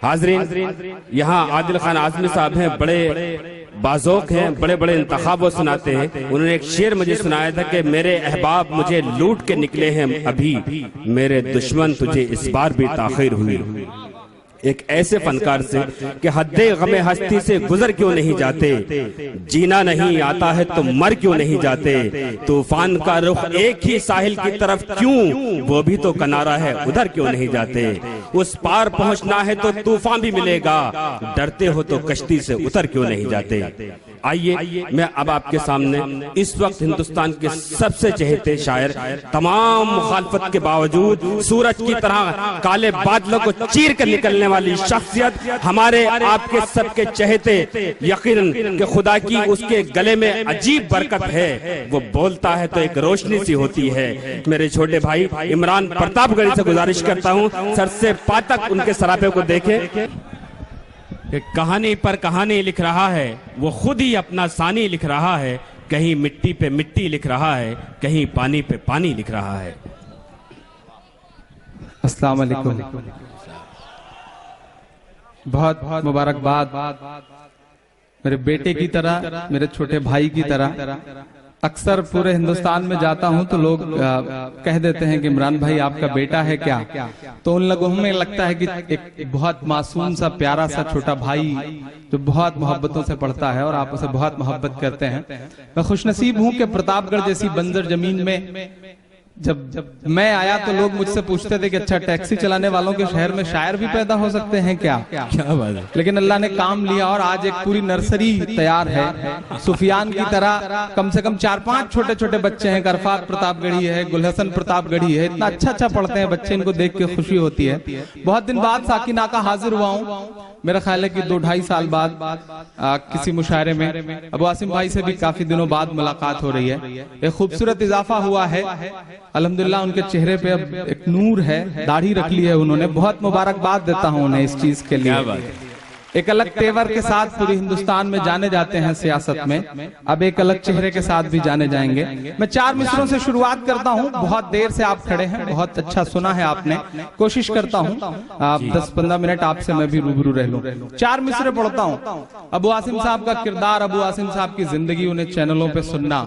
हाज़रीन, यहाँ आदिल खान आज़मी साहब हैं, बड़े बाज़ौक़ हैं, बड़े बड़े इंतखाब वो सुनाते हैं। उन्होंने एक शेर मुझे सुनाया था कि मेरे अहबाब मुझे लूट के निकले हैं अभी, मेरे दुश्मन तुझे इस बार भी ताख़ीर हुई। एक ऐसे फनकार से कि हद्दे गमे हस्ती से गुजर क्यों नहीं जाते, जीना नहीं आता है तो मर क्यों नहीं जाते, तूफान का रुख एक ही साहिल की तरफ क्यों, वो भी तो किनारा है उधर क्यों नहीं जाते, उस पार पहुंचना है तो तूफान भी मिलेगा, डरते हो तो कश्ती से उतर क्यों नहीं जाते। आइए मैं अब आपके सामने इस वक्त हिंदुस्तान के सबसे चहेते शायर, तमाम मुखालफत के बावजूद सूरज की तरह काले बादलों को चीर कर निकलने वाली शख्सियत, हमारे आपके सबके चहेते, यकीनन कि खुदा की उसके गले में अजीब बरकत है, वो बोलता है तो एक रोशनी सी होती है। मेरे छोटे भाई इमरान प्रतापगढ़ी से गुजारिश करता हूँ, सर से पा तक उनके सरापे को देखें। कहानी पर कहानी लिख रहा है, वो खुद ही अपना सानी लिख रहा है, कहीं मिट्टी पे मिट्टी लिख रहा है, कहीं पानी पे पानी लिख रहा है। अस्सलाम वालेकुम। बहुत बहुत मुबारकबाद मेरे बेटे की तरह, मेरे छोटे भाई की तरह। अक्सर पूरे हिंदुस्तान में जाता हूं तो लोग कह देते हैं कि इमरान भाई आपका बेटा है क्या, तो उन लोगों में लगता है कि एक बहुत मासूम सा प्यारा सा छोटा भाई जो बहुत मोहब्बतों से पढ़ता है और आप उसे बहुत मोहब्बत करते हैं। मैं खुशनसीब हूं कि प्रतापगढ़ जैसी बंजर जमीन में जब मैं आया तो लोग मुझसे पूछते थे कि अच्छा टैक्सी चलाने वालों के शहर में शायर भी पैदा हो सकते हैं क्या बात है। लेकिन अल्लाह ने काम लिया और आज एक पूरी नर्सरी तैयार है। सुफियान की तरह कम से कम 4-5 छोटे छोटे बच्चे हैं, अरफात प्रतापगढ़ी है, गुलहसन प्रतापगढ़ी है, इतना अच्छा पढ़ते हैं बच्चे, इनको देख के खुशी होती है। बहुत दिन बाद साकिना का हाजिर हुआ हूँ, मेरा ख्याल है कि 2-2.5 साल बाद किसी मुशायरे में अबू आसिम भाई से भी काफी दिनों बाद मुलाकात हो रही है। एक खूबसूरत इजाफा हुआ है अल्हम्दुलिल्लाह, उनके चेहरे पे अब एक नूर है, दाढ़ी रख ली है उन्होंने, बहुत मुबारकबाद देता हूं उन्हें इस चीज के लिए। एक अलग तेवर के साथ पूरे हिंदुस्तान में जाने जाते हैं सियासत में, अब एक अलग चेहरे के साथ भी जाने जाएंगे। मैं 4 मिसरों से शुरुआत करता हूं, बहुत देर से आप खड़े हैं, बहुत अच्छा सुना है आपने, कोशिश करता हूं आप 10-15 मिनट आपसे मैं भी रूबरू रह लूं। 4 मिसरे पढ़ता हूं। अबू आसिम साहब का किरदार, अबू आसिम साहब की जिंदगी, उन्हें चैनलों पे सुनना,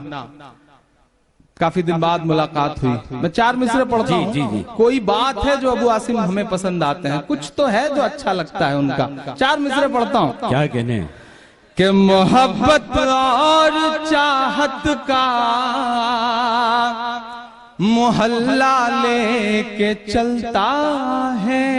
काफी दिन बाद मुलाकात हुई। मैं 4 मिसरे पढ़ता हूँ। कोई बात है जो अबू आसिम हमें पसंद आते हैं, कुछ तो है जो अच्छा लगता है उनका। 4 मिसरे पढ़ता हूँ। क्या कहने कि मोहब्बत और चाहत का मोहल्ला लेके चलता है।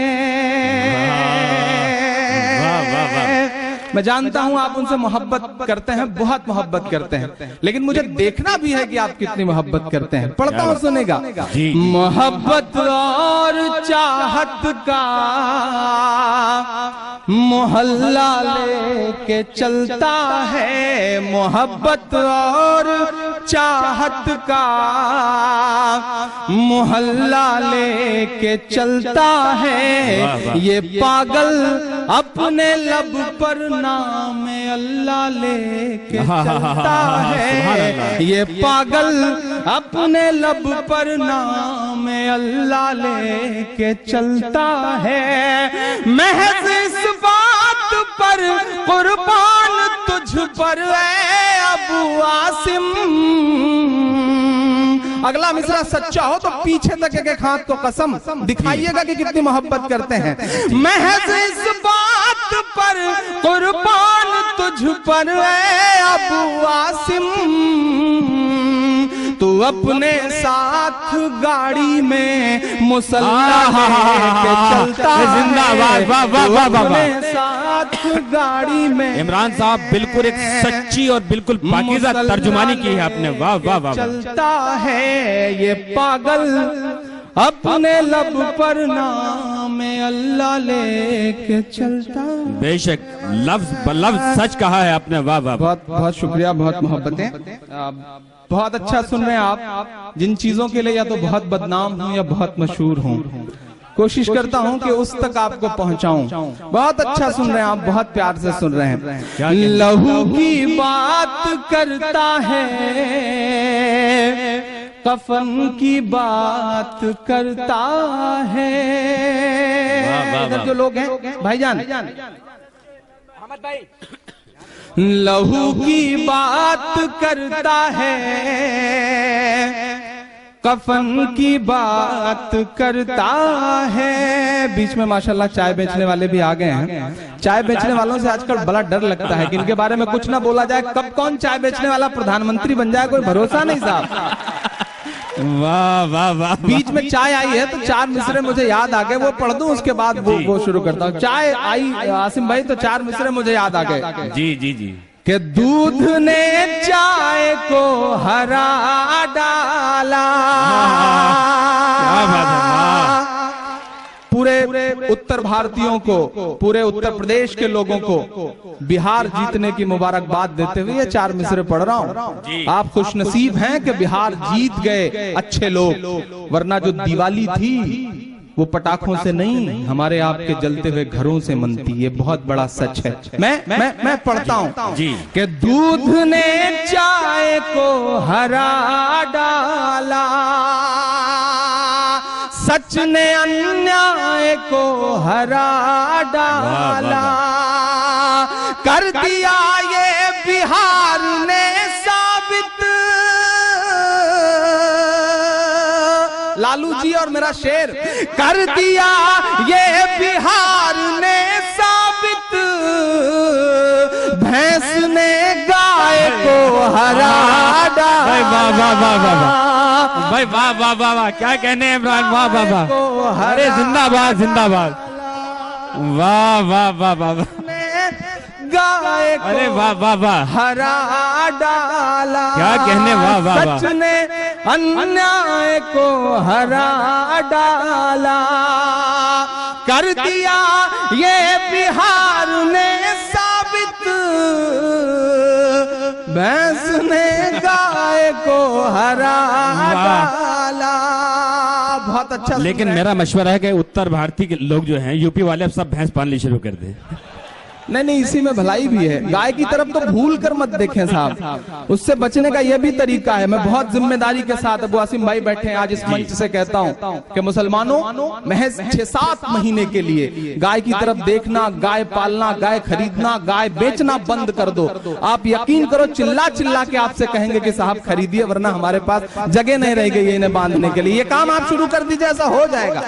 मैं जानता हूं आप उनसे मोहब्बत करते हैं, बहुत मोहब्बत करते हैं, लेकिन मुझे देखना भी है कि आप कितनी मोहब्बत करते हैं। पढ़ता हूं, सुनेगा। मोहब्बत और चाहत का मोहल्ला लेके चलता है, मोहब्बत और चाहत का मोहल्ला लेके चलता है। ये पागल अपने लब पर नाम अल्लाह लेके चलता है। ये पागल अपने लब पर नाम अल्लाह लेके चलता है। महज इस बात पर कुर्बान तुझ पर है अबू आसिम। अगला मिसरा सच्चा हो तो पीछे तक एक हाथ को कसम दिखाइएगा कि कितनी मोहब्बत करते हैं। महज इस बात पर कुर्बान तुझ पर है अबू आसिम। तू अपने साथ गाड़ी में मुसल्लह लेके चलता है। जिंदाबाद, वाह वाह वाह वाह। अपने साथ गाड़ी में इमरान साहब बिल्कुल एक सच्ची और बिल्कुल पाकीज़ा तर्जुमानी की है आपने, वाह वाह वाह। चलता है ये पागल अपने लब पर नाम अल्लाह लेके चलता। बेशक लफ्ज बलफ्ज सच कहा है आपने, वाह वाह। बहुत बहुत शुक्रिया, बहुत मोहब्बतें, बहुत अच्छा सुन रहे हैं आप। जिन चीजों के लिए या तो बहुत बदनाम हूँ या बहुत मशहूर हूँ, कोशिश करता हूँ कि उस तक आपको पहुँचाऊं। बहुत अच्छा सुन रहे हैं आप, बहुत प्यार से सुन रहे हैं। लहू की बात करता है कफन की बात करता है। इधर जो लोग हैं भाईजान, लहू की बात करता है, कफन की बात करता है। बीच में माशाल्लाह चाय बेचने वाले भी आ गए हैं। चाय बेचने वालों से आजकल बड़ा डर लगता है कि इनके बारे में कुछ ना बोला जाए, कब कौन चाय बेचने वाला प्रधानमंत्री बन जाए, कोई भरोसा नहीं साहब। वाह वाह वाह। बीच में चाय आई है तो 4 मिसरे मुझे याद आ गए, वो पढ़ दूं उसके बाद वो शुरू करता हूँ। चाय आई आसिम भाई तो 4 मिसरे मुझे याद आ गए। जी जी जी। कि दूध ने चाय को हरा डाला। क्या बात है। पूरे उत्तर भारतीयों को, पूरे उत्तर प्रदेश के लोगों को बिहार जीतने की मुबारकबाद देते हुए ये 4 मिसरे पढ़ रहा हूँ। आप खुशनसीब हैं कि बिहार जीत गए अच्छे लोग, वरना जो दिवाली थी वो पटाखों से नहीं, हमारे आपके जलते हुए घरों से मनती। ये बहुत बड़ा सच है। मैं पढ़ता हूँ कि दूध ने चाय को हरा डाला, सच ने अन्याय को हरा डाला, कर दिया ये बिहार ने साबित। लालू जी और मेरा शेर, कर दिया ये बिहार ने साबित, भैंस ने गाय को हरा डाला। भाई वाह वाह वाह वाह, भाई वाह वाह वाह वाह, क्या कहने हैं इमरान, वाह वाह वाह, अरे जिंदाबाद जिंदाबाद, वाह वाह वाह वाह, गाय को अरे वाह वाह वाह, हरा डाला। क्या कहने, वाह वाह वाह। सच ने अन्याय को हरा डाला, कर दिया ये बिहार ने साबित, भैंस ने गाय को हरा डाला। बहुत अच्छा। लेकिन मेरा मशवरा है कि उत्तर भारतीय के लोग जो हैं, यूपी वाले, अब सब भैंस पालनी शुरू कर दें। नहीं, इसी में भलाई भी है। गाय की तरफ तो भूल कर मत देखें साहब, उससे बचने का यह भी तरीका है। मैं बहुत जिम्मेदारी के साथ, अबू आसिम भाई बैठे हैं आज इस मंच से कहता हूं कि मुसलमानों, महज 6-7 महीने के लिए गाय की तरफ देखना, गाय पालना, गाय खरीदना, गाय बेचना बंद कर दो। आप यकीन करो, चिल्ला चिल्ला के आपसे कहेंगे कि साहब खरीदिए, वरना हमारे पास जगह नहीं रह गई है इन्हें बांधने के लिए। ये काम आप शुरू कर दीजिए, ऐसा हो जाएगा।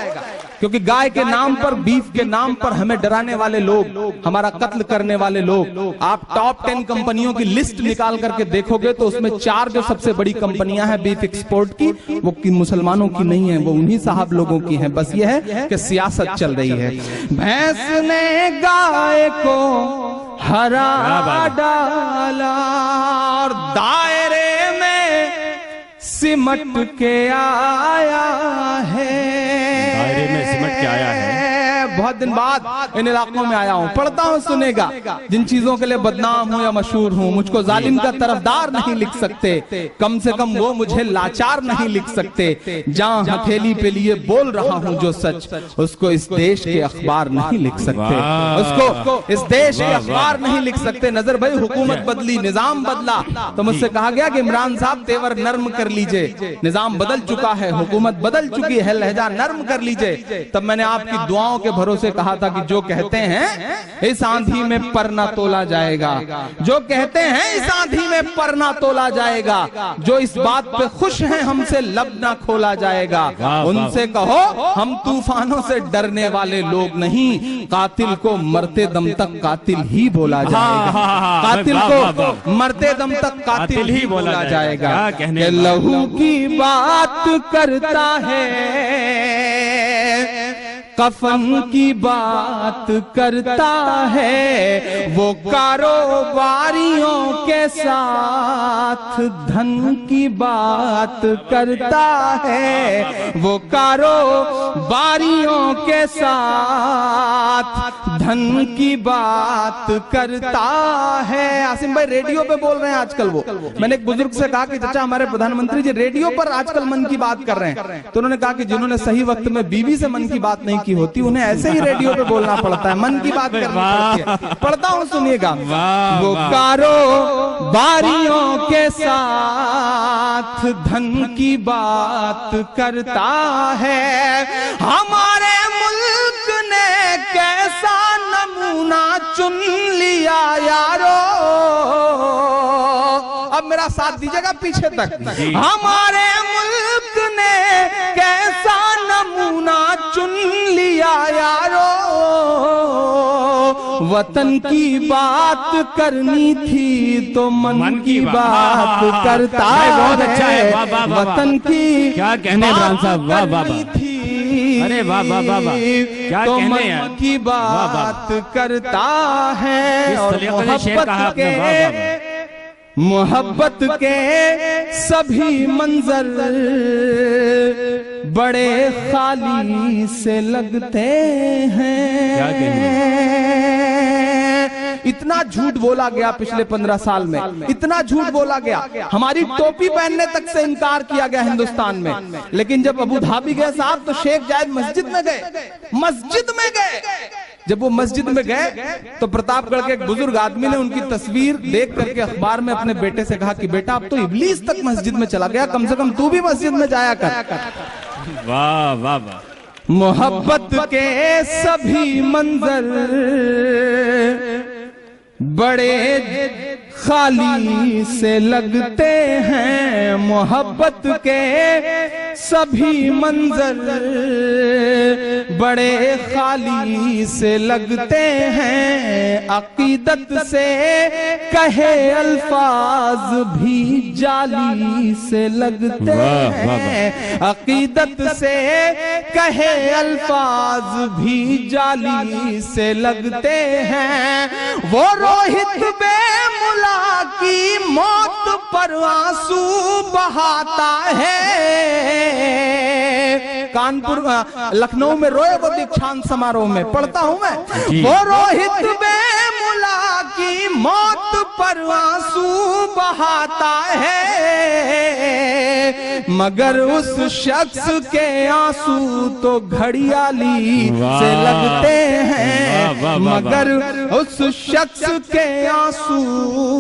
क्योंकि गाय के नाम पर, बीफ के नाम पर हमें डराने वाले लोग, हमारा कत्ल करने वाले लोग, आप टॉप 10 कंपनियों की लिस्ट निकाल करके देखोगे तो उसमें 4 जो सबसे बड़ी कंपनियां हैं बीफ एक्सपोर्ट की, वो मुसलमानों की नहीं है, वो उन्हीं साहब लोगों की हैं। बस ये है कि सियासत चल रही है। भैंस ने गाय को हरा डाला और दायरे में सिमट के आया है। दायरे में सिमट के आया है। बहुत दिन बाद इन इलाकों में आया हूं, पढ़ता हूं, सुनेगा। जिन चीजों के लिए बदनाम हूं या मशहूर हूं, मुझको जालिम का तरफदार नहीं लिख सकते, कम से कम वो मुझे लाचार नहीं लिख सकते। जहां हथेली पे लिए बोल रहा हूं जो सच, उसको इस देश के अखबार नहीं लिख सकते, उसको इस देश के अखबार नहीं लिख सकते। नजर भाई, हुकूमत बदली, निजाम बदला, तो मुझसे कहा गया कि इमरान साहब तेवर नर्म कर लीजिए, निजाम बदल चुका है, हुकूमत बदल चुकी है, लहजा नर्म कर लीजिए। तब मैंने आपकी दुआओं के भरोसे कहा था कि जो कहते हैं इस आंधी में पर ना तोला जाएगा, जो कहते हैं इस आंधी में पर ना तोला जाएगा, जो इस बात पे खुश हैं हमसे लब ना खोला जाएगा, उनसे कहो हम तूफानों से डरने वाले लोग नहीं, कातिल को मरते दम तक कातिल ही बोला जाएगा, कातिल को मरते दम तक कातिल ही बोला जाएगा। लहू की बात करता है, कफन की बात करता है, वो कारोबारियों के साथ धन की बात करता है, वो कारोबारियों के साथ धन की बात करता है। आसिम भाई रेडियो पे बोल रहे हैं आजकल वो। मैंने एक बुजुर्ग से कहा कि चाचा हमारे प्रधानमंत्री जी रेडियो पर आजकल मन की बात कर रहे हैं, तो उन्होंने कहा कि जिन्होंने सही वक्त में बीवी से मन की बात नहीं की होती उन्हें ऐसे ही रेडियो पे बोलना पड़ता है, मन की बात करनी पड़ती है। पढ़ता हूँ सुनिएगा। वो कारोबारियों के साथ धन की बात करता है, हमारे मुल्क ने कैसा नमूना चुन लिया यारो। अब मेरा साथ दीजिएगा पीछे तक। हमारे मुल्क ने कैसा नमूना चुन लिया यारो, वतन की बात करनी थी तो मन की बात करता है। बहुत अच्छा है, वाह वाह वाह। वतन की क्या कहने इमरान साहब, वाह वाह वाह। अरे वाह वाह वाह वाह, क्या तो कहने यार, मन की बात करता है। और मोहब्बत के सभी मंजर बड़े खाली से लगते हैं। क्या कहने? इतना झूठ बोला गया पिछले 15 साल में, इतना झूठ बोला गया। हमारी टोपी पहनने तक से इनकार किया गया हिंदुस्तान में। लेकिन जब अबू धाबी गए साहब तो शेख जायद मस्जिद में गए, मस्जिद में गए। जब वो मस्जिद में गए तो प्रतापगढ़ के एक बुजुर्ग आदमी ने उनकी तस्वीर देख करके अखबार में अपने बेटे से कहा कि बेटा अब तो इब्लीस तक मस्जिद में चला गया, कम से कम तू भी मस्जिद में जाया कर। वाह वाह वाह। मोहब्बत के सभी मंजर बड़े खाली से लगते हैं, मोहब्बत के सभी मंजर बड़े खाली से लगते हैं। अकीदत से कहे अल्फाज भी जाली से लगते हैं, अकीदत से कहे अल्फाज भी जाली से लगते हैं। वो रोहित बेमुला की मौत पर आंसू बहाता है, कानपुर लखनऊ में रोए वो दीक्षांत समारोह में, पढ़ता हूं मैं। वो रोहित बेमुला की मौत पर आंसू बहाता है, मगर उस शख्स के आंसू तो घड़ियाली से लगते हैं, मगर उस शख्स के आंसू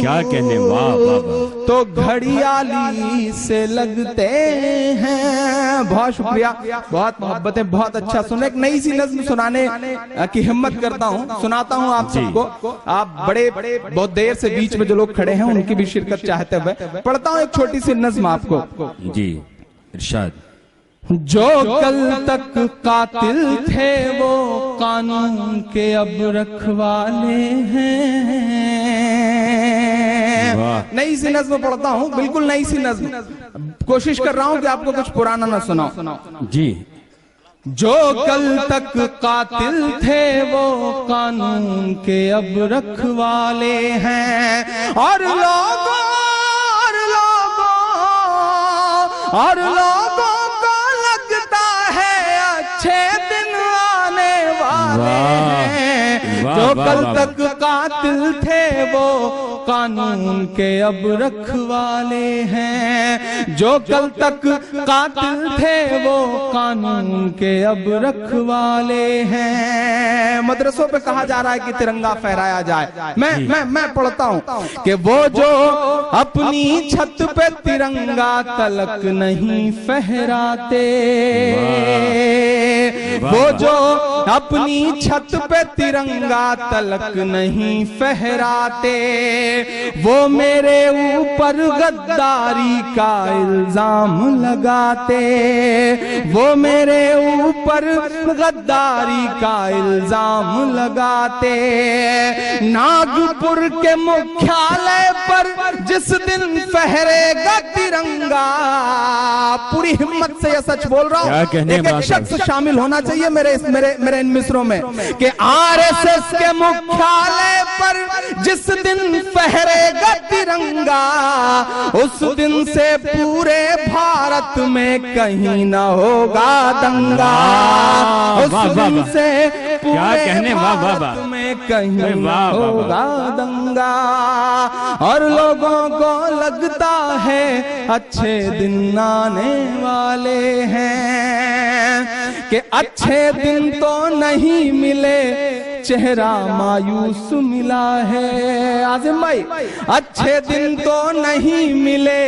क्या कहने, वाह वाह, तो घड़ियाली से लगते हैं। बहुत शुक्रिया, बहुत मोहब्बतें, बहुत अच्छा सुने। एक नई सी नज्म सुनाने की हिम्मत करता हूँ, सुनाता हूँ आप सबको। आप बड़े बहुत देर से बीच में जो लोग खड़े हैं उनकी भी शिरकत चाहते हुए पढ़ता हूँ एक छोटी सी नज्म आपको। जी इरशाद। जो कल तक कातिल थे वो कानून के अब रखवाले हैं। नई सी नज्म पढ़ता हूँ, बिल्कुल नई सी नज्म। कोशिश कर रहा हूँ कि आपको कुछ पुराना ना सुनाऊं। जी। जो कल तक कातिल थे वो कानून के अब रखवाले हैं, और लोगों को लगता है अच्छे दिन आने वाले हैं। जो कल तक कातिल थे वो कानून के अब रखवाले हैं, जो कल तक कातिल थे वो कानून के अब रखवाले हैं। मदरसों पे कहा जा रहा है कि तिरंगा फहराया जाए। मैं पढ़ता हूँ कि वो जो अपनी छत पे तिरंगा तलक नहीं फहराते, वो जो अपनी छत पे तिरंगा तलक नहीं फहराते, वो मेरे ऊपर गद्दारी का इल्जाम लगाते, वो मेरे ऊपर गद्दारी का इल्जाम लगाते। नागपुर के मुख्यालय पर जिस दिन फहरेगा तिरंगा, पूरी हिम्मत से यह सच बोल रहा हूँ, एक शख्स शामिल होना चाहिए मेरे इन मिसरों में, कि आरएसएस के मुख्यालय पर जिस दिन फहरेगा तिरंगा, उस दिन से पूरे भारत में कहीं न होगा दंगा, उस दिन से क्या कहने, वाह वाह वाह में कहीं होगा दंगा, और लोगों को लगता है अच्छे दिन आने वाले हैं, कि अच्छे दिन तो नहीं मिले, चेहरा मायूस मिला है। आज़िम भाई, अच्छे दिन तो नहीं मिले,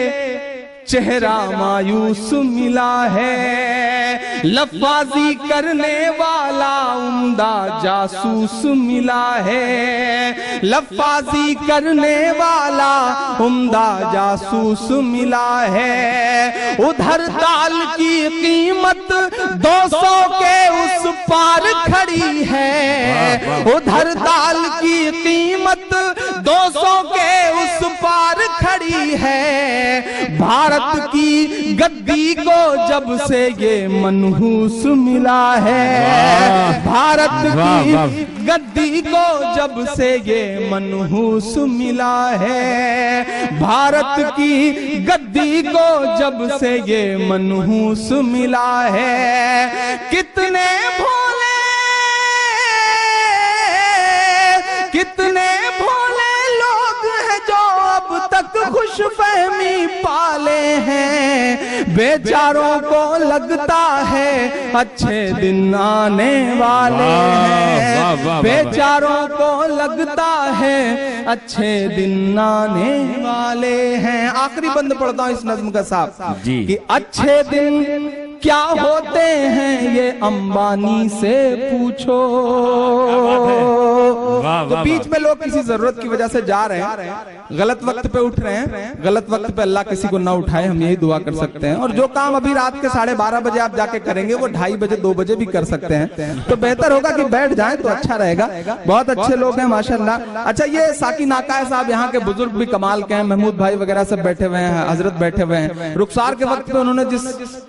चेहरा मायूस मिला है, लफाजी करने वाला उम्दा जासूस मिला है, लफाजी करने वाला उम्दा जासूस मिला है। उधर दाल की कीमत 200 के उस पार खड़ी है, उधर दाल की कीमत 200 के उस पार खड़ी है। भारत की गद्दी को जब से ये मनहूस मिला है, भारत की गद्दी को जब से ये मनहूस मिला है, भारत की गद्दी को जब से ये मनहूस मिला है। कितने भोले, कितने भोले लोग हैं जो अब तक खुशफहमी पाले हैं, बेचारों को लगता है अच्छे दिन आने वाले हैं, बेचारों को लगता है अच्छे दिन आने वाले हैं। आखिरी बंद पढ़ता हूं इस नज्म का साहब कि अच्छे दिन क्या होते हैं ये अंबानी से पूछो। तो बीच में लोग किसी जरूरत की वजह से जा रहे हैं, गलत वक्त पे उठ रहे हैं, गलत वक्त पे अल्लाह किसी को ना उठाए, हम यही दुआ कर सकते हैं। और जो काम अभी रात के 12:30 बजे आप जाके करेंगे वो 2:30 बजे 2 बजे भी कर सकते हैं, तो बेहतर होगा कि बैठ जाएं तो अच्छा रहेगा। बहुत अच्छे लोग हैं माशाल्लाह। अच्छा, ये साकी नाका है साहब, यहाँ के बुजुर्ग भी कमाल के हैं, महमूद भाई वगैरह सब बैठे हुए हैं, हजरत बैठे हुए हैं। रुखसार के वक्त पे उन्होंने जिस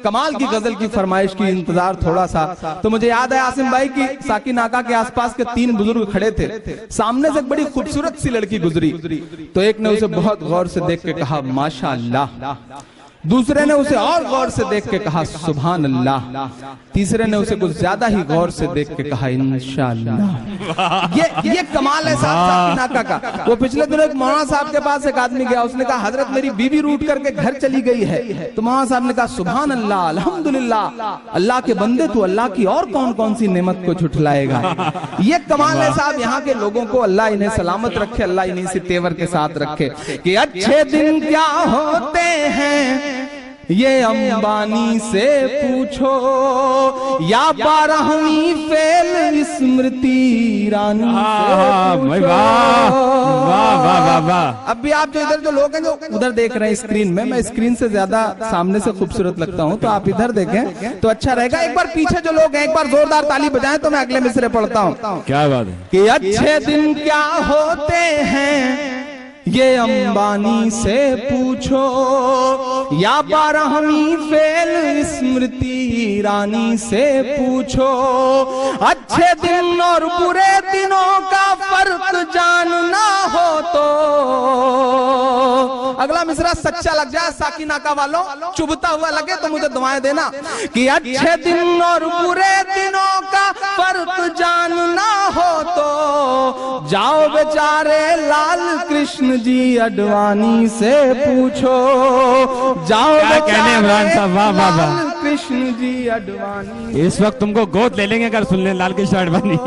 कमाल की गजल की फरमाइश की, इंतजार थोड़ा सा, तो मुझे याद है आसिम भाई की साकी नाका के आसपास के 3 बुजुर्ग खड़े थे, सामने से एक बड़ी खूबसूरत सी लड़की गुजरी, तो एक ने उसे बहुत गौर से देख के कहा माशाअल्लाह, दूसरे ने उसे और गौर से देख के कहा सुभान अल्लाह, तीसरे ने उसे कुछ ज्यादा ही गौर से देख के कहा इंशाअल्लाह। ये कमाल है साकी नाका का। वो पिछले दिनों एक मौलाना साहब के पास एक आदमी गया, उसने कहा हजरत मेरी बीवी रूठ करके घर चली गई है, तो मौलाना साहब ने कहा सुभान अल्लाह, अल्हम्दुलिल्लाह, अल्लाह के बंदे तू अल्लाह की और कौन कौन सी नेमत को झुठलाएगा। ये कमाल है साहब, यहाँ के लोगों को अल्लाह इन्हें सलामत रखे, अल्लाह इन्हें इसी तेवर के साथ रखे कि अच्छे दिन क्या होते हैं ये अंबानी से पूछो, या 12वीं फेल स्मृति ईरानी से पूछो। अब भी आप जो इधर जो लोग हैं जो उधर देख रहे हैं स्क्रीन में, मैं स्क्रीन से ज्यादा सामने से खूबसूरत लगता हूं, तो आप इधर देखें तो अच्छा रहेगा। एक बार पीछे जो लोग हैं एक बार जोरदार ताली बजाएं तो मैं अगले मिसरे पढ़ता हूं। क्या बात है कि अच्छे दिन क्या होते हैं ये अंबानी से पूछो, या 12वीं फेल स्मृति ईरानी से पूछो। अच्छे दिन और बुरे दिनों का फर्क जानना हो तो, अगला मिसरा सच्चा लग जाए साकी नाका वालों, चुभता हुआ लगे तो मुझे दुआएं देना कि अच्छे दिन और बुरे दिनों का फर्क जानना हो तो जाओ बेचारे लाल कृष्ण जी अडवाणी से पूछो, जाओ कहने इमरान साहब, वाह वाह वाह, कृष्ण जी अडवाणी। इस वक्त तुमको गोद ले लेंगे अगर सुन ले लाल कृष्ण अडवाणी।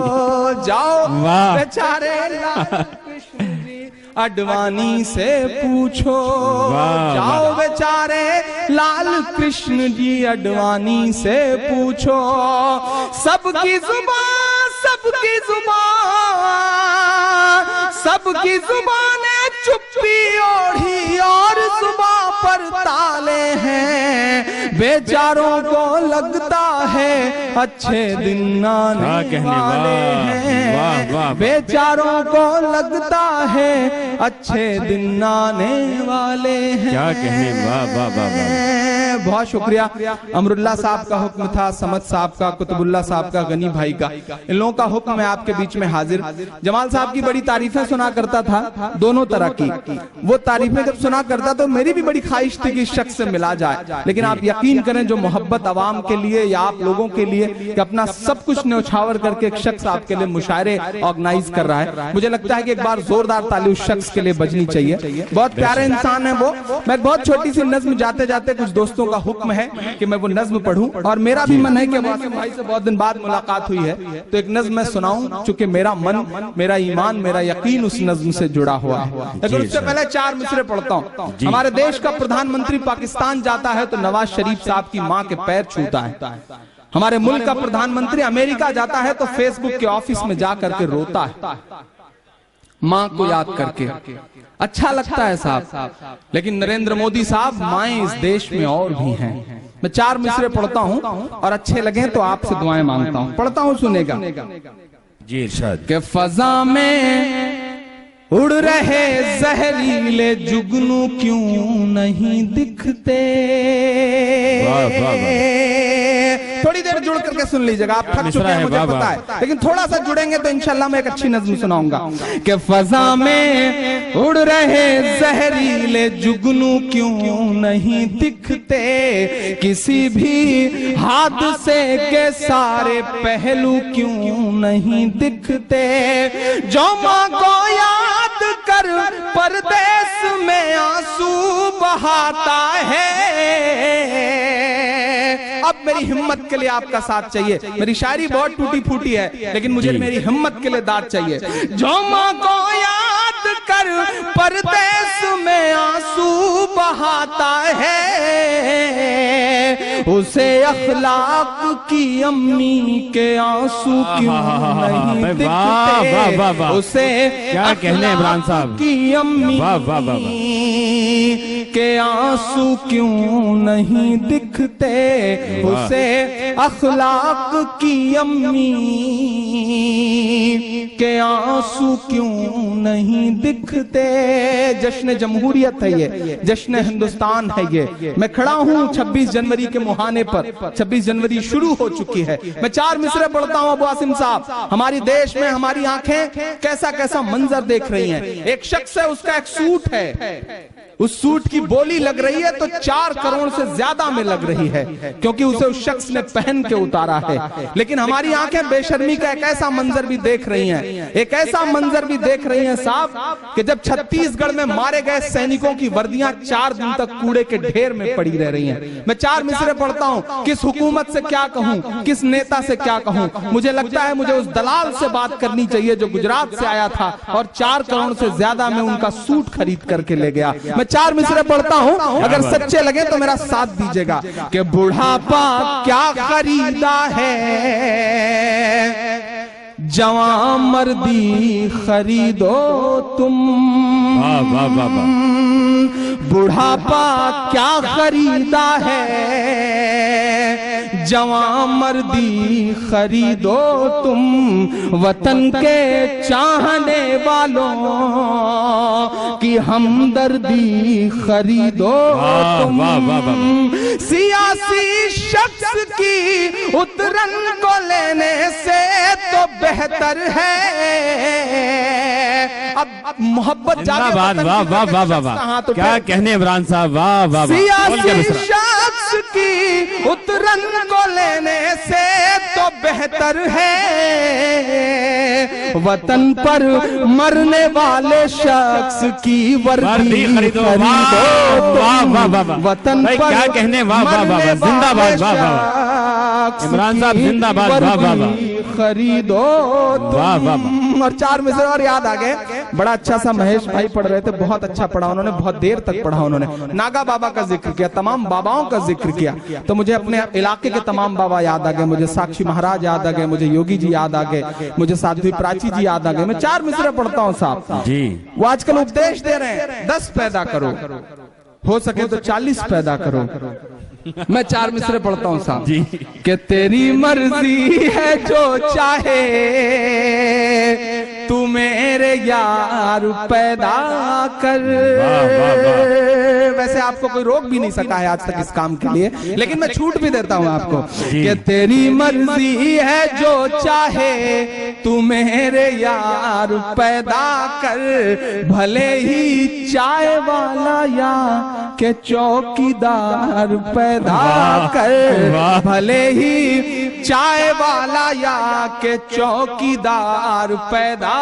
जाओ वाह बेचारे लाल कृष्ण जी अडवाणी से पूछो, जाओ बेचारे लाल कृष्ण जी अडवाणी से पूछो। सबकी जुबान चुप्पी ओढ़ी और जुबान पर ताले हैं, बेचारों को लगता है अच्छे दिन आने वाले हैं, बेचारों को लगता है अच्छे दिन आने वाले हैं। क्या कहने, वाह वाह वाह वाह। हैं, बहुत शुक्रिया। अमरुल्लाह साहब का हुक्म था, समद साहब का, कुतुबुल्लाह साहब का, गनी भाई का, इन लोगों का हुक्म है आपके बीच में हाजिर। जमाल साहब की बड़ी तारीफें सुना करता था, दोनों तरह की। वो तारीफें जब सुना करता तो मेरी भी बड़ी ख्वाहिश थी कि इस शख्स से मिला जाए, लेकिन आप यकीन करें जो मोहब्बत आवाम के लिए या आप लोगों के लिए कि अपना सब कुछ न्यौछावर करके एक शख्स आपके लिए मुशायरे ऑर्गेनाइज कर रहा है, मुझे लगता है कि एक बार जोरदार ताली उस शख्स के लिए बजनी चाहिए। बहुत प्यारे इंसान है वो। मैं बहुत छोटी सी नज्म जाते जाते कुछ दोस्तों का हुक्म है कि मैं वो नज्म पढ़ूं, और मेरा भी मन है कि वासिम भाई से बहुत दिन बाद मुलाकात हुई है तो एक नज्म मैं सुनाऊं, चूंकि मेरा मन, मेरा ईमान, मेरा यकीन उस नज्म से जुड़ा हुआ है। लेकिन उससे पहले 4 मिसरे पढ़ता हूं। हमारे देश का प्रधानमंत्री पाकिस्तान जाता है तो नवाज शरीफ साहब की मां के पैर छूता है। हमारे मुल्क का प्रधानमंत्री अमेरिका जाता है तो फेसबुक के ऑफिस में जाकर के रोता है, मां को याद करके। अच्छा लगता है साहब, लेकिन नरेंद्र मोदी साहब, माएं इस देश में और भी हैं। मैं 4 मिसरे पढ़ता हूं और अच्छे लगे तो आपसे दुआएं मांगता हूं। पढ़ता हूं, सुनेगा जी इरशाद। के फजा में उड़ रहे जहरीले जुगनू क्यों नहीं दिखते। वाह वाह वाह। थोड़ी देर जुड़ करके सुन लीजिएगा, आप थक चुके हैं मुझे पता है, लेकिन थोड़ा सा जुड़ेंगे तो इंशाल्लाह मैं एक अच्छी नज़्म सुनाऊंगा। कि फजा में उड़ रहे जहरीले जुगनू क्यों नहीं दिखते, किसी भी हादसे के सारे पहलू क्यों नहीं दिखते। जो माँ को याद कर परदेस में आंसू बहाता है। अब मेरी हिम्मत के लिए आपका साथ चाहिए, मेरी शायरी बहुत टूटी फूटी है, लेकिन मुझे मेरी हिम्मत के लिए दाद चाहिए। जो माँ को याद कर परदेस में आंसू बहाता है, उसे अखलाक की अम्मी के आंसू क्यों नहीं दिखते। उसे क्या कहने इमरान साहब की अम्मी के आंसू क्यों नहीं दिखते। उसे अखलाक की अम्मी के आंसू क्यों नहीं दिखते। जश्न जमहूरियत है ये, जश्न हिंदुस्तान है ये। मैं खड़ा हूँ 26 जनवरी के मुहाने पर, 26 जनवरी शुरू हो चुकी है। मैं 4 मिसरे पढ़ता हूँ अबू आसिम साहब। हमारी देश में हमारी आंखें कैसा कैसा मंजर देख रही हैं। एक शख्स है, उसका एक सूट है, उस सूट की बोली लग रही है तो 4 करोड़ से ज्यादा में लग रही है, क्योंकि उसे उस शख्स ने पहन के उतारा है। लेकिन हमारी आंखें बेशर्मी का एक ऐसा मंजर भी देख रही हैं, एक ऐसा मंजर भी देख रही हैं साहब, कि जब छत्तीसगढ़ में मारे गए सैनिकों की वर्दियां 4 दिन तक कूड़े के ढेर में पड़ी रह रही हैं। मैं 4 मिसरे पढ़ता हूं। किस हुकूमत से क्या कहूं, किस नेता से क्या कहूं। मुझे लगता है मुझे उस दलाल से बात करनी चाहिए जो गुजरात से आया था और 4 करोड़ से ज्यादा में उनका सूट खरीद करके ले गया। मैं 4 मिसरे पढ़ता हूं, अगर सच्चे लगे तो मेरा साथ दीजिएगा। कि बुढ़ापा क्या खरीदा है, जवां मर्दी खरीदो तुम। बुढ़ापा क्या खरीदा है, जवां मर्दी खरीदो तुम। वतन के चाहने वालों की हमदर्दी खरीदो तुम। सियासी शख्स की उतरन को लेने से तो बेहतर है। अब मोहब्बत जाके वाह वाह वाह वाह वाह, क्या कहने इमरान साहब, वाह वाह। सियासी शख्स की उतरन को लेने से तो बेहतर है, वतन पर मरने वाले शख्स की वर्दी खरीदो। वाह वाह वाह, वतन पर क्या कहने, वाह वाह वाह, जिंदाबाद, वाह वाह इमरान साहब, जिंदाबाद, वाह वाह वाह, खरीदो वाह वाह। और 4 मिसरे और याद आ गए। बड़ा अच्छा सा महेश भाई पढ़ रहे थे, बहुत अच्छा पढ़ा उन्होंने, बहुत देर तक पढ़ा उन्होंने। नागा बाबा का जिक्र किया, तमाम बाबाओं का जिक्र किया, तो मुझे अपने इलाके के तमाम बाबा याद आ गए। मुझे साक्षी महाराज याद आ गए, मुझे योगी जी याद आ गए, मुझे साध्वी प्राची जी याद आ गए। मैं 4 मिसरे पढ़ता हूँ साहब जी। वो आजकल उपदेश दे रहे हैं 10 पैदा करो, हो सके तो 40 पैदा करो। मैं 4 मिसरे पढ़ता हूँ साहब जी। कि तेरी मर्जी है जो चाहे तू मेरे यार पैदा कर। वैसे आपको कोई रोक भी नहीं सका है आज तक इस काम के लिए, लेकिन मैं छूट भी देता हूं आपको कि तेरी मर्जी है जो चाहे तू मेरे यार पैदा कर, भले ही चाय वाला या के चौकीदार पैदा कर, भले ही चाय वाला या के चौकीदार पैदा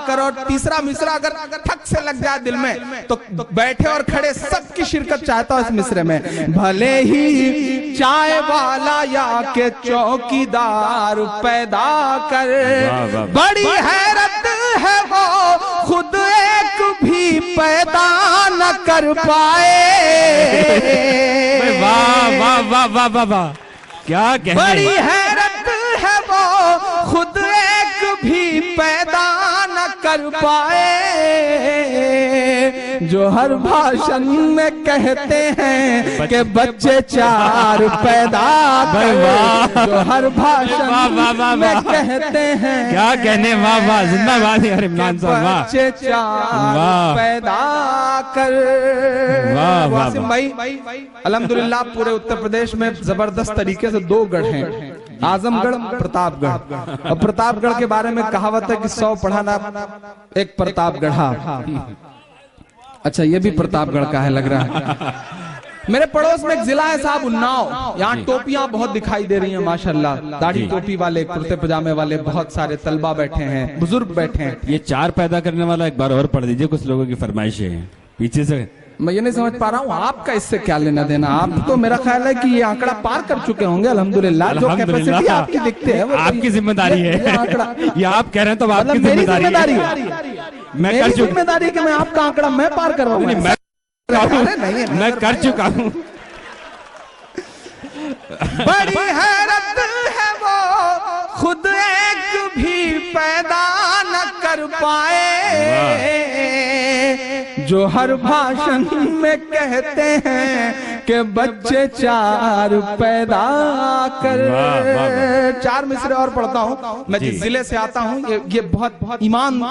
करो। तीसरा मिसरा अगर ठक से लग जाए दिल में तो बैठे और खड़े सबकी शिरकत चाहता हूं इस मिसरे में। भले ही चाय वाला या के चौकीदार पैदा कर, बड़ी हैरत है वो खुद एक भी पैदा न कर पाए। वाह वाह वाह वाह वाह वाह, क्या कहने। बड़ी हैरत है वो खुद एक भी पैदा न कर पाए, जो हर भाषण में कहते हैं कि बच्चे चार पैदा कर, जो हर भाषण में कहते हैं। क्या कहने, वाह वाह, जिंदाबाद यार इमरान साहब, वाह। बच्चे चार पैदा कर। वाह वाह वासिम भाई, अल्हम्दुलिल्लाह पूरे उत्तर प्रदेश में जबरदस्त तरीके से 2 गढ़ हैं, आजमगढ़, प्रतापगढ़। और प्रतापगढ़ के बारे में कहावत है कि 100 पढ़ाना एक प्रतापगढ़ा। अच्छा, ये भी प्रतापगढ़ का है लग रहा है। मेरे पड़ोस में एक जिला है साहब उन्नाव, यहाँ टोपियां बहुत दिखाई दे रही हैं माशाल्लाह। दाढ़ी टोपी वाले, कुर्ते पजामे वाले बहुत सारे तलबा बैठे हैं, बुजुर्ग बैठे हैं। ये 4 पैदा करने वाला एक बार और पढ़ दीजिए, कुछ लोगों की फरमाइशें हैं पीछे से। मैं ये नहीं समझ पा रहा हूँ आपका इससे क्या लेना देना। आप तो मेरा ख्याल है कि ये आंकड़ा पार कर चुके होंगे अल्हम्दुलिल्लाह। जो कैपेसिटी आपकी दिखते हैं वो आपकी जिम्मेदारी है। ये आंकड़ा ये आप कह रहे हैं तो आपकी मेरी जिम्मेदारी है। मैं कर चुका, जिम्मेदारी है कि मैं आपका आंकड़ा मैं पार करवाऊं। मैं कर चुका हूँ। बड़ी हैरत है वो खुद एक भी पैदा न कर पाए, जो हर भाषण में कहते हैं कि बच्चे चार पैदा कर। 4 मिसरे और पढ़ता हूँ। मैं जिस जिले से आता हूँ ये बहुत ईमान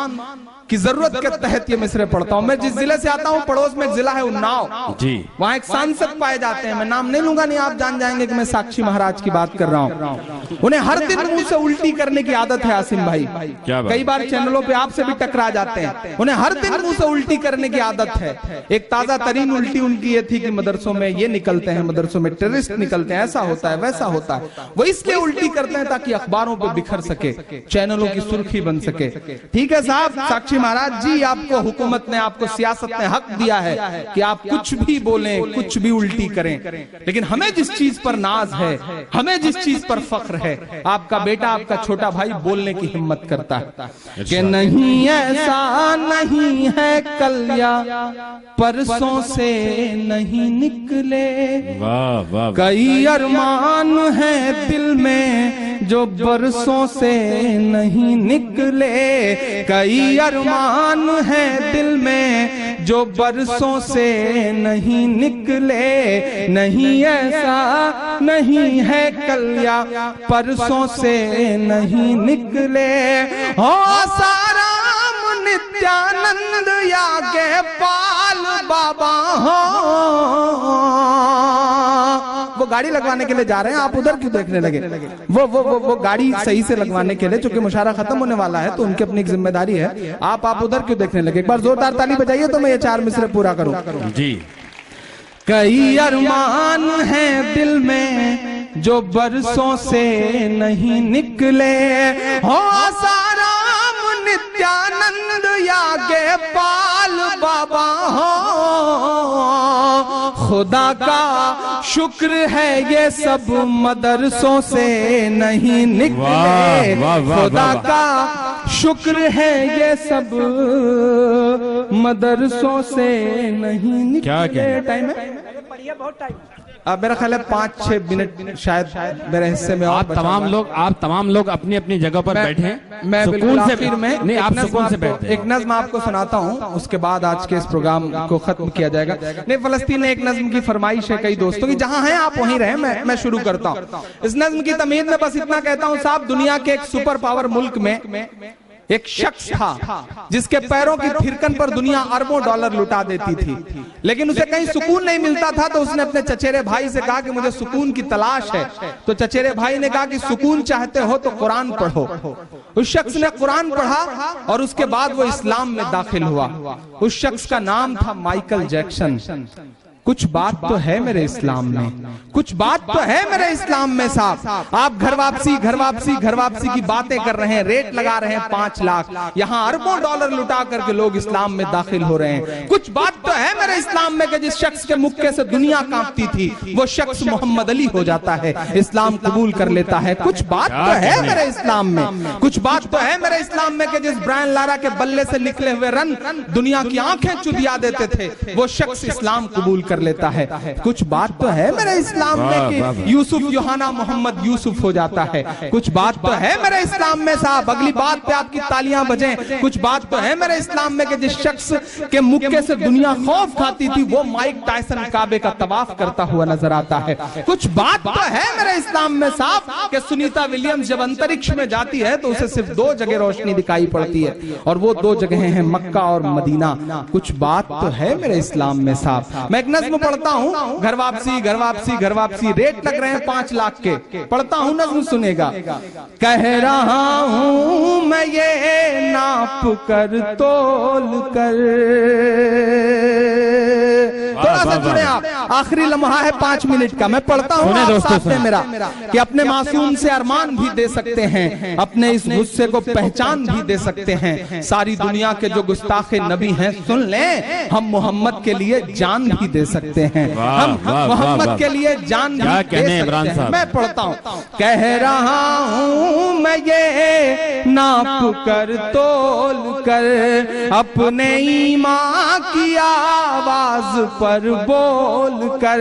की जरूरत के तहत ये मिसरे पढ़ता हूँ। मैं जिस जिले से आता हूँ पड़ोस में एक जिला है उन्नाव जी, वहाँ एक सांसद पाए जाते हैं। मैं नाम नहीं लूंगा, नहीं आप जान जाएंगे कि मैं साक्षी महाराज की बात कर रहा हूँ। उन्हें हर दिन मुंह से उल्टी करने की आदत है आसिम भाई। कई बार चैनलों पे आपसे भी टकरा जाते हैं। उन्हें हर दिन मुंह से उल्टी करने की आदत है। एक ताजा तरीन उल्टी उनकी ये थी कि मदरसों में ये निकलते हैं, मदरसों में टेररिस्ट निकलते हैं, ऐसा होता है वैसा होता है। वो इसलिए उल्टी करते हैं ताकि अखबारों पे बिखर सके, चैनलों की सुर्खी बन सके। ठीक है साहब, साक्षी महाराज जी, आपको हुकूमत ने, आपको सियासत ने हक दिया है कि आप कुछ भी बोलें, कुछ भी उल्टी करें, लेकिन हमें जिस चीज पर नाज है, हमें जिस चीज पर फख्र है, आपका बेटा, आपका छोटा भाई बोलने की हिम्मत करता है कि नहीं ऐसा नहीं है कल या परसों से नहीं निकले। वाह वाह, कई अरमान हैं दिल में जो बरसों से नहीं निकले। कई अरमान है दिल में जो बरसों से नहीं निकले। नहीं ऐसा नहीं है कल या परसों से नहीं निकले। हो साराम नित्यानंद या के पाल बाबा हो। वो गाड़ी लगवाने के लिए जा रहे हैं, आप उधर क्यों देखने लगे? वो गाड़ी सही से लगवाने के लिए, चूंकि मुशारा खत्म होने वाला है तो उनकी अपनी जिम्मेदारी है। आप उधर क्यों देखने लगे? एक बार जोरदार ताली बजाइए तो मैं ये 4 मिसरे पूरा करूं जी। कई अरमान हैं दिल में जो बरसों से नहीं निकले। हो साराम नित्यानंद या के पाल बाबा हो। खुदा का शुक्र है ये सब मदरसों से नहीं निकले। खुदा का शुक्र है ये सब मदरसों से नहीं निकले। क्या टाइम है? बहुत टाइम। अब मेरा ख्याल है 5-6 मिनट शायद मेरे हिस्से में। आप तमाम लोग अपनी अपनी जगह पर बैठे। मैं सुकून से नहीं, आप सुकून से बैठे। एक नज्म आपको सुनाता हूँ, उसके बाद आज के इस प्रोग्राम को खत्म किया जाएगा। नहीं, फलस्तीन में एक नज्म की फरमाइश है कई दोस्तों की, जहाँ हैं आप वहीं रहे। मैं शुरू करता हूँ इस नज्म की तमीद में। बस इतना कहता हूँ साहब, दुनिया के एक सुपर पावर मुल्क में एक शख्स था जिसके पैरों की थिरकन पर दुनिया अरबों डॉलर लुटा देती थी, लेकिन उसे कहीं सुकून नहीं मिलता था। तो उसने अपने चचेरे भाई से कहा कि मुझे सुकून की तलाश है। तो चचेरे भाई ने कहा कि सुकून चाहते हो तो कुरान पढ़ो। उस शख्स ने कुरान पढ़ा और उसके बाद वो इस्लाम में दाखिल हुआ। उस शख्स का नाम था माइकल जैक्सन। कुछ बात तो है मेरे इस्लाम में, कुछ बात तो है मेरे इस्लाम में साहब। आप घर वापसी की बातें कर रहे हैं, रेट लगा रहे हैं 5 लाख, यहाँ अरबों डॉलर लुटा करके लोग इस्लाम में दाखिल हो रहे हैं। कुछ बात तो है मेरे इस्लाम में कि जिस शख्स के मुक्के से दुनिया कांपती थी वो शख्स मोहम्मद अली हो जाता है, इस्लाम कबूल कर लेता है। कुछ बात तो है मेरे इस्लाम में, कुछ बात तो है मेरे इस्लाम में कि जिस ब्रायन लारा के बल्ले से निकले हुए रन दुनिया की आंखें चुदिया देते थे वो शख्स इस्लाम कबूल कर लेता है। कुछ बात तो है मेरे इस्लाम में कि यूसुफ यूहाना मोहम्मद यूसुफ हो जाता है। कुछ बात तो है मेरे इस्लाम में साहब, अगली बात पे आपकी तालियां बजें। कुछ बात तो है मेरे इस्लाम में कि जिस शख्स के मुक्के से दुनिया खौफ खाती थी वो माइक टायसन काबे का तवाफ करता हुआ नजर आता है। कुछ बात तो है मेरे इस्लाम में साहब कि सुनीता विलियम्स जब अंतरिक्ष में जाती है तो उसे सिर्फ 2 जगह रोशनी दिखाई पड़ती है और वो 2 जगह हैं मक्का और मदीना। कुछ बात तो है मेरे इस्लाम में साहब। मैं एक नज़्म पढ़ता हूं, घर वापसी रेट लग रहे हैं 5 लाख के, पढ़ता हूं, नज़्म सुनेगा। कह रहा हूं मैं ये नाप कर तोल कर, थोड़ा सा जुड़े आप, आखिरी लम्हा है 5 मिनट का, मैं पढ़ता हूं आप साथ में मेरा, कि अपने मासूम से अरमान भी दे सकते हैं, अपने इस गुस्से को पहचान भी दे सकते हैं। सारी दुनिया के जो गुस्ताखे नबी हैं सुन लें, हम मोहम्मद के लिए जान भी दे सकते हैं, हम मोहम्मद के लिए जान भी दे सकते हैं। मैं पढ़ता हूं, कह रहा हूं मैं ये नाप कर तोल कर, अपने ईमान की आवाज पर बोल कर,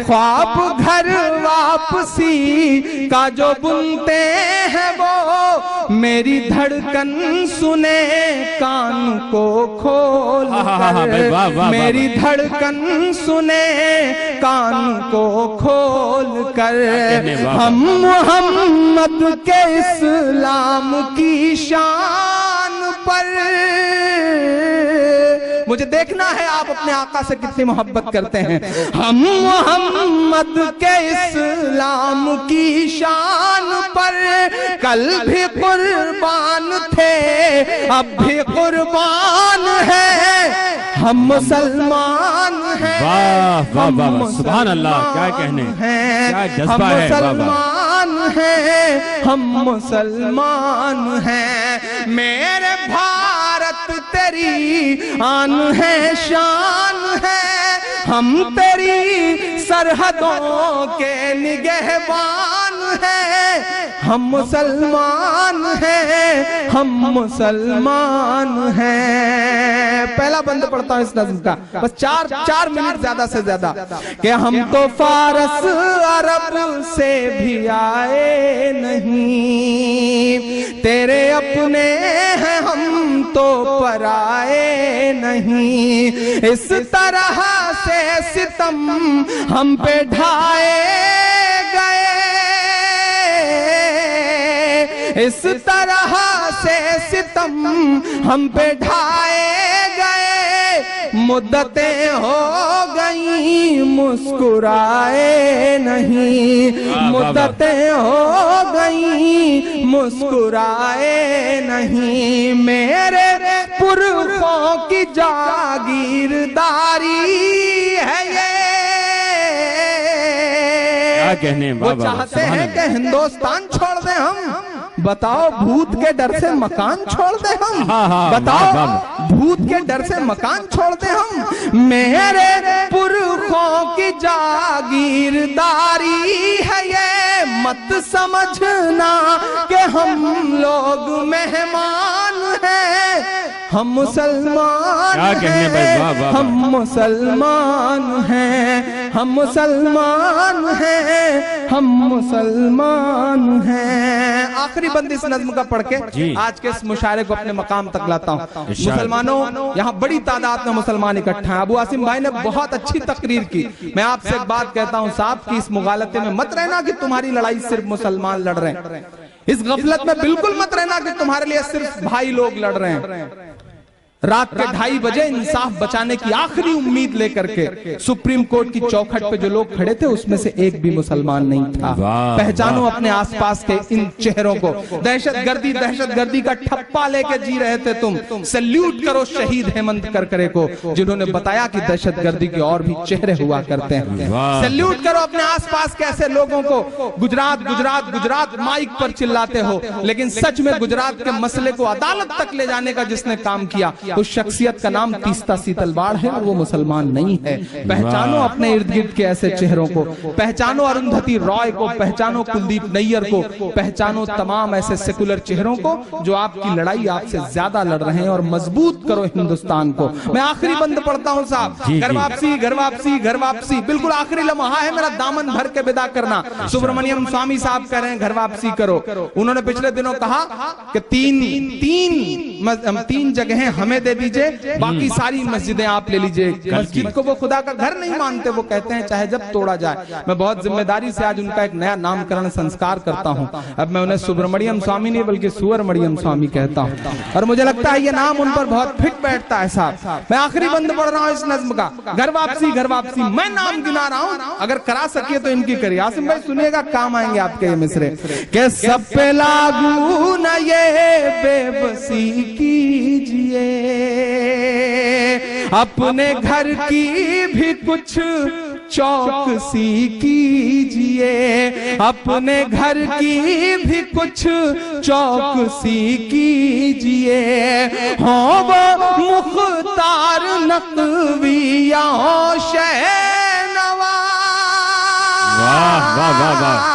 ख्वाब घर वापसी का जो बुनते हैं वो मेरी धड़कन सुने कान को खोल कर, मेरी धड़कन सुने कान को खोल कर। हम मोहम्मद के इस्लाम की शान पर, मुझे देखना है आप अपने आका से कितनी मोहब्बत करते हैं। हम मोहम्मद के इस्लाम की शान पर कल भी कुर्बान थे, अब भी कुर्बान है, हम मुसलमान हैं। वाह वाह वाह, सुभान अल्लाह, क्या कहने, क्या जज्बा है। मुसलमान हैं, हम मुसलमान हैं। मेरे भारत तेरी आन है, शान है, हम तेरी सरहदों के निगहबान हैं। हम मुसलमान हैं, हम मुसलमान हैं। पहला बंद पढ़ता हूं इस नज़्म का, बस 4 मिनट ज्यादा से ज्यादा। कि हम तो फारस अरब से भी आए नहीं, तेरे अपने हैं हम तो पराए नहीं। इस तरह से सितम हम पे ढाए गए, इस तरह से सितम हम पे ढाए गए। मुद्दतें हो गई मुस्कुराए नहीं, मुद्दतें हो गई मुस्कुराए नहीं। मेरे पुरखों की जागीरदारी है ये, क्या कहने। वो चाहते हैं कि हिंदुस्तान छोड़ दें हम, बताओ भूत के डर से मकान छोड़ दे हम, बताओ भूत के डर से मकान छोड़ दे हम। मेरे पुरखों की जागीरदारी है ये, मत समझना कि हम लोग मेहमान हैं। हम मुसलमान हैं, हम मुसलमान हैं, हम मुसलमान हैं, हम मुसलमान हैं। आखिरी बंद इस नज़्म का पढ़ के आज के इस मुशायरे को अपने मकाम तक लाता हूँ। मुसलमानों, यहाँ बड़ी तादाद में मुसलमान इकट्ठा हैं। अबू आसिम भाई ने बहुत अच्छी तकरीर की। मैं आपसे एक बात कहता हूँ साहब कि इस मुगालते में मत रहना कि तुम्हारी लड़ाई सिर्फ मुसलमान लड़ रहे हैं। इस गफलत में बिल्कुल मत रहना कि तुम्हारे लिए सिर्फ भाई लोग लड़ रहे हैं। रात के 2:30 बजे इंसाफ बचाने की आखिरी उम्मीद लेकर के सुप्रीम कोर्ट की चौखट पे जो लोग खड़े थे उसमें से एक भी मुसलमान नहीं था। पहचानो अपने आसपास के इन चेहरों को। दहशतगर्दी का ठप्पा लेके जी रहे थे तुम। सैल्यूट करो शहीद हेमंत करकरे को, जिन्होंने बताया कि दहशतगर्दी के और भी चेहरे हुआ करते हैं। सैल्यूट करो अपने आसपास के ऐसे लोगों को। गुजरात गुजरात गुजरात माइक पर चिल्लाते हो, लेकिन सच में गुजरात के मसले को अदालत तक ले जाने का जिसने काम किया उस शख्सियत का नाम तीस्ता सीतलवाड़ है और वो मुसलमान नहीं है। पहचानो अपने इर्द गिर्द के ऐसे चेहरों को, पहचानो अरुंधति रॉय को, पहचानो कुलदीप नैयर को, पहचानो तमाम ऐसे सेकुलर चेहरों को जो आपकी लड़ाई आपसे ज्यादा लड़ रहे हैं, और मजबूत करो हिंदुस्तान को। मैं आखिरी बंद पढ़ता हूं साहब, घर वापसी घर वापसी घर वापसी, बिल्कुल आखिरी लम्हा है मेरा दामन भर के विदा करना। सुब्रमण्यम स्वामी साहब कह रहे हैं घर वापसी करो। उन्होंने पिछले दिनों कहा कि तीन जगहें हमें दे दीजिए, बाकी सारी मस्जिदें आप ले लीजिए। मस्जिद को वो खुदा का घर नहीं मानते, वो कहते हैं चाहे जब तोड़ा जाए। मैं बहुत जिम्मेदारी से आज उनका एक नया नामकरण संस्कार करता हूं। अब मैं उन्हें सुब्रमण्यम स्वामी नहीं बल्कि सुवरमण्यम स्वामी कहता हूं, और मुझे लगता है ये नाम उन पर बहुत फिट बैठता है साहब। मैं आखिरी बंद पढ़ रहा हूं इस नज्म का, घर वापसी घर वापसी। मैं नाम गिना रहा हूं, अगर करा सकिए तो इनकी करिए। आसिम भाई सुनिएगा, काम आएंगे आपके ये मिसरे। के सब पे लागू न ये बेबसी कीजिए, अपने घर की भी कुछ चौकसी कीजिए, अपने घर की भी कुछ चौकसी कीजिए। हो वो मुख्तार नकवी या शहनवाज। वाह वाह वाह वाह।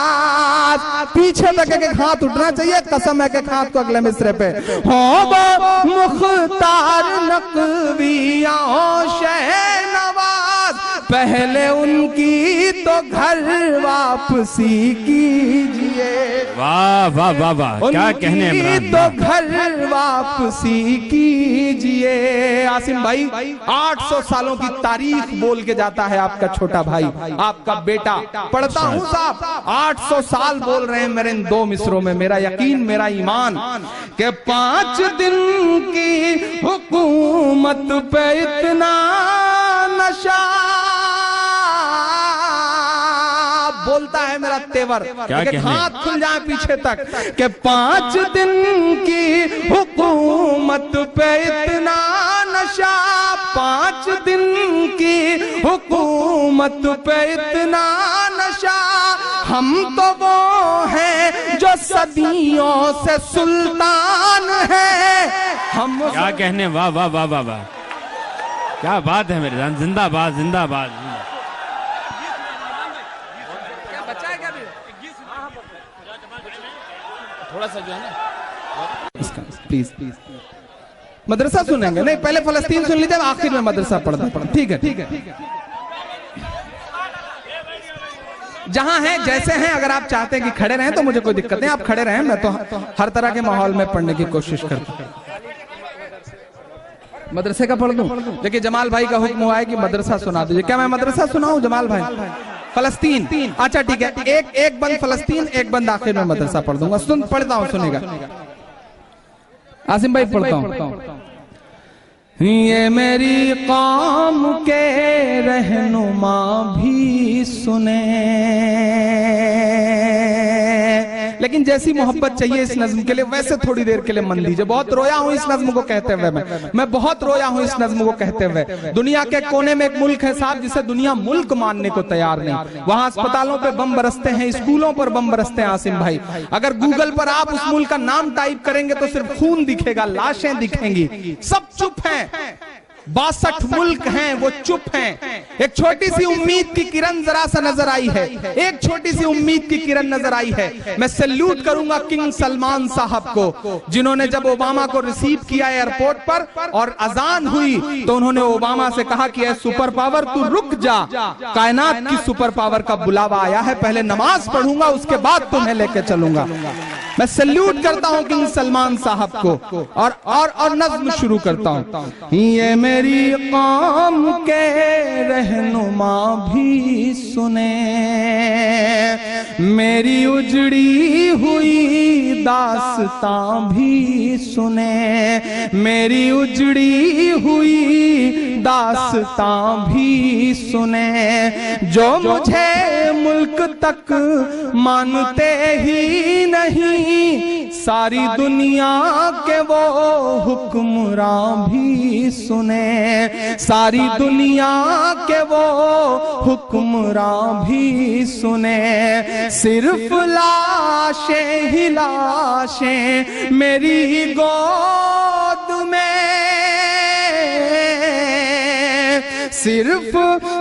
पीछे तक एक हाथ उठना चाहिए, कसम है कि हाथ को अगले मिसरे पे। हो वो मुख्तार नकविया शहनवाज, पहले उनकी तो घर वापसी कीजिए। वाह वाह वाह वाह, क्या कहने इमरान तो घर वापसी कीजिए। आसिम भाई 800 सालों की तारीख बोल के जाता है आपका छोटा भाई, आपका बेटा। पढ़ता हूं साहब, 800 साल बोल रहे हैं मेरे इन 2 मिसरों में। मेरा यकीन मेरा ईमान के 5 दिन की हुकूमत पे इतना नशा, बोलता है मेरा तेवर। हाथ खुल जाए पीछे तक के 5 दिन की हुकूमत पे इतना नशा, 5 दिन की हुकूमत पे इतना नशा। हम तो वो हैं जो सदियों से सुल्तान है। हम क्या कहने, वाह वाह वाह वाह वाह, क्या बात है मेरे जान। जिंदाबाद जिंदाबाद। थोड़ा सा जो है ना प्लीज प्लीज मदरसा सुनेंगे नहीं, पहले फलस्तीन सुन लीजिए, आखिर में मदरसा पढ़ना। ठीक है ठीक है, जहां हैं जैसे हैं। अगर आप चाहते हैं कि खड़े रहें तो मुझे कोई दिक्कत नहीं, आप खड़े रहें। मैं तो हर तरह के माहौल में पढ़ने की कोशिश करता हूं। मदरसे का पढ़ दूं? देखिए जमाल भाई का हुक्म हुआ है कि मदरसा सुना दीजिए। क्या मैं मदरसा सुनाऊं जमाल भाई? फलस्तीन, अच्छा ठीक है। एक बंद फलस्तीन, एक बंद आखिर में मदरसा पढ़ दूंगा। सुन पढ़ता हूं, सुनेगा आसिम भाई, पढ़ता हूं। ये मेरी कौम के रहनुमा भी सुने, लेकिन जैसी मोहब्बत चाहिए इस नज्म के लिए वैसे थोड़ी देर के लिए मन दीजिए। बहुत रोया हूं इस नज्म को कहते हुए, मैं बहुत रोया हूं इस नज्म को कहते हुए। दुनिया के कोने में एक मुल्क है साहब जिसे दुनिया मुल्क मानने को तैयार नहीं। वहां अस्पतालों पे बम बरसते हैं, स्कूलों पर बम बरसते हैं। आसिम भाई, अगर गूगल पर आप उस मुल्क का नाम टाइप करेंगे तो सिर्फ खून दिखेगा, लाशें दिखेंगी। सब चुप हैं, 62 मुल्क हैं वो चुप हैं। एक छोटी सी उम्मीद की किरण जरा सा नजर आई है, एक छोटी सी उम्मीद की किरण नजर आई है। मैं सैल्यूट करूंगा किंग सलमान साहब को, जिन्होंने जब ओबामा को रिसीव किया एयरपोर्ट पर और अजान हुई तो उन्होंने ओबामा से कहा कि ऐ सुपर पावर तू रुक जा, कायनात की सुपर पावर का बुलावा आया है, पहले नमाज पढ़ूंगा उसके बाद तुम्हें लेके चलूंगा। मैं सल्यूट करता हूं किंग सलमान साहब को और नज्म शुरू करता हूं। ये मेरी कौम के रहनुमा भी सुने, मेरी उजड़ी हुई दास्तां भी सुने, मेरी उजड़ी हुई दास्तां भी सुने, जो मुझे मुल्क तक मानते ही नहीं, सारी दुनिया के वो हुक्मरान भी सुने, सारी दुनिया के वो हुक्मरान भी सुने। सिर्फ लाशें ही लाशें मेरी गोद में, सिर्फ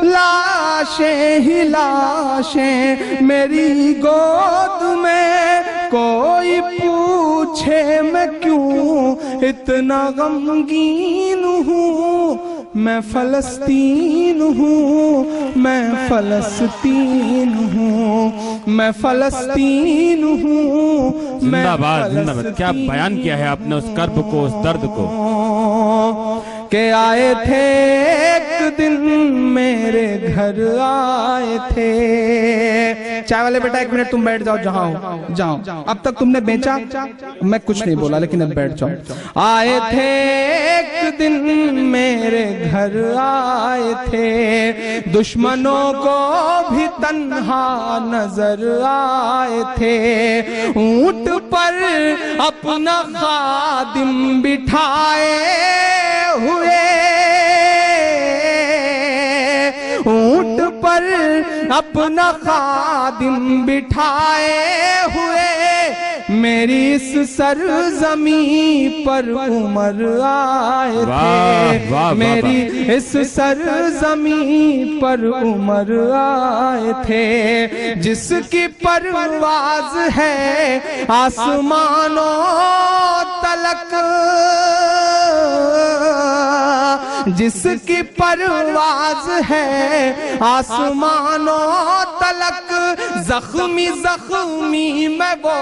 लाशें ही लाशें मेरी गोद में, कोई पूछे मैं क्यों इतना गमगीन हूँ, मैं फलस्तीन हूँ, मैं फलस्तीन हूँ, मैं फलस्तीन हूँ। जिंदाबाद जिंदाबाद। क्या बयान किया है आपने उस कर्ब को, उस दर्द को। के आए थे एक दिन मेरे घर आए थे। चाय वाले बेटा 1 मिनट तुम बैठ जाओ, जहां जाओ, अब तक तुमने बेचा, मैं कुछ नहीं बोला लेकिन अब बैठ जाओ। आए थे एक दिन मेरे घर आए थे, दुश्मनों को भी तन्हा नजर आए थे, ऊंट पर अपना खादिम बिठाए हुए, ऊंट पर अपना खादिम बिठाए हुए, मेरी इस सरजमी पर उमर आए थे, मेरी इस सरजमी पर उमर आए थे, जिसकी परवाज है आसमानों तलक, जिसकी परवाज है आसमानों तलक, जख्मी जख्मी मैं वो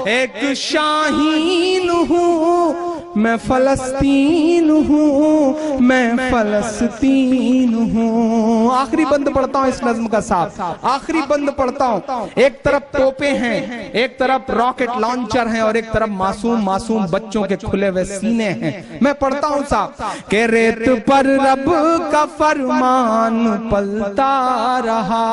एक शाहीन हूँ, मैं फलस्तीन हूँ, मैं फलस्तीन हूँ। आखिरी बंद पढ़ता हूँ इस नज्म का साथ, आखिरी बंद पढ़ता हूँ। एक तरफ तोपे हैं, एक तरफ रॉकेट लॉन्चर हैं और एक तरफ मासूम मासूम बच्चों के खुले हुए सीने हैं। मैं पढ़ता हूँ साहब के रेत पर रब का फरमान पलता रहा,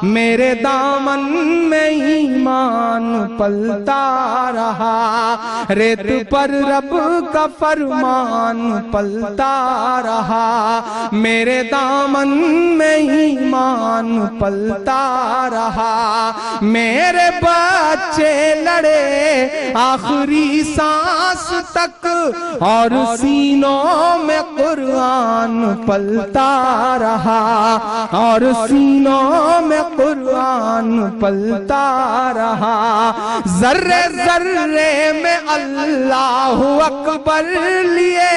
मेरे दामन में ईमान पलता रहा, रेत पर रब का फरमान पलता रहा, मेरे दामन में ईमान पलता रहा, मेरे बच्चे लड़े आखिरी सांस तक और सीनों में कुरान पलता रहा, और सीनों में कुरान पलता रहा, जर्रे जर्रे में अल्लाहु अकबर लिए,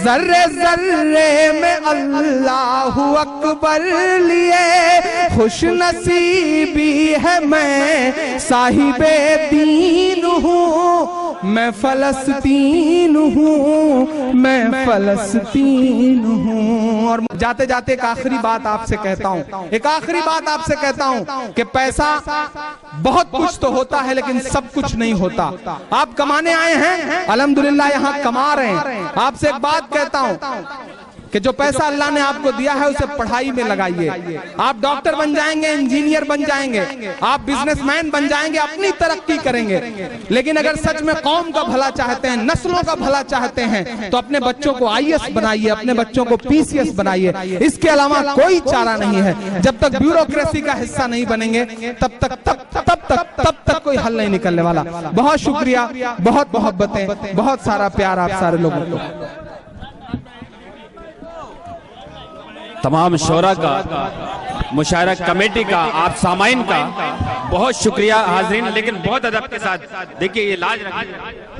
जर्रे जर्रे में अल्लाहु अकबर लिए, खुश नसीबी है मैं साहिबे दीन हूँ, मैं फलस्तीन हूँ, मैं फलस्तीन हूँ। और जाते जाते एक आखिरी बात आपसे कहता हूँ, एक आखिरी बात आपसे कहता हूँ कि पैसा बहुत कुछ तो होता है लेकिन सब कुछ नहीं होता। आप कमाने आए हैं, अल्हम्दुलिल्लाह यहाँ कमा रहे हैं। आपसे एक बात कहता हूँ कि जो पैसा अल्लाह ने आपको दिया है उसे पढ़ाई में लगाइए। आप डॉक्टर बन जाएंगे, इंजीनियर बन जाएंगे, आप बिजनेसमैन बन जाएंगे, अपनी तरक्की करेंगे, लेकिन अगर सच में कौम का भला चाहते हैं, नस्लों का भला चाहते हैं, तो अपने बच्चों को IAS बनाइए, अपने बच्चों को PCS बनाइए। इसके अलावा कोई चारा नहीं है। जब तक ब्यूरोक्रेसी का हिस्सा नहीं बनेंगे तब तक कोई हल नहीं निकलने वाला। बहुत शुक्रिया, बहुत मोहब्बतें, बहुत सारा प्यार आप सारे लोगों को। तमाम शोरा का, मुशायरा कमेटी का, आप सामाइन का बहुत शुक्रिया हाज़रीन। लेकिन बहुत अदब के साथ देखिए, ये लाज रखिए।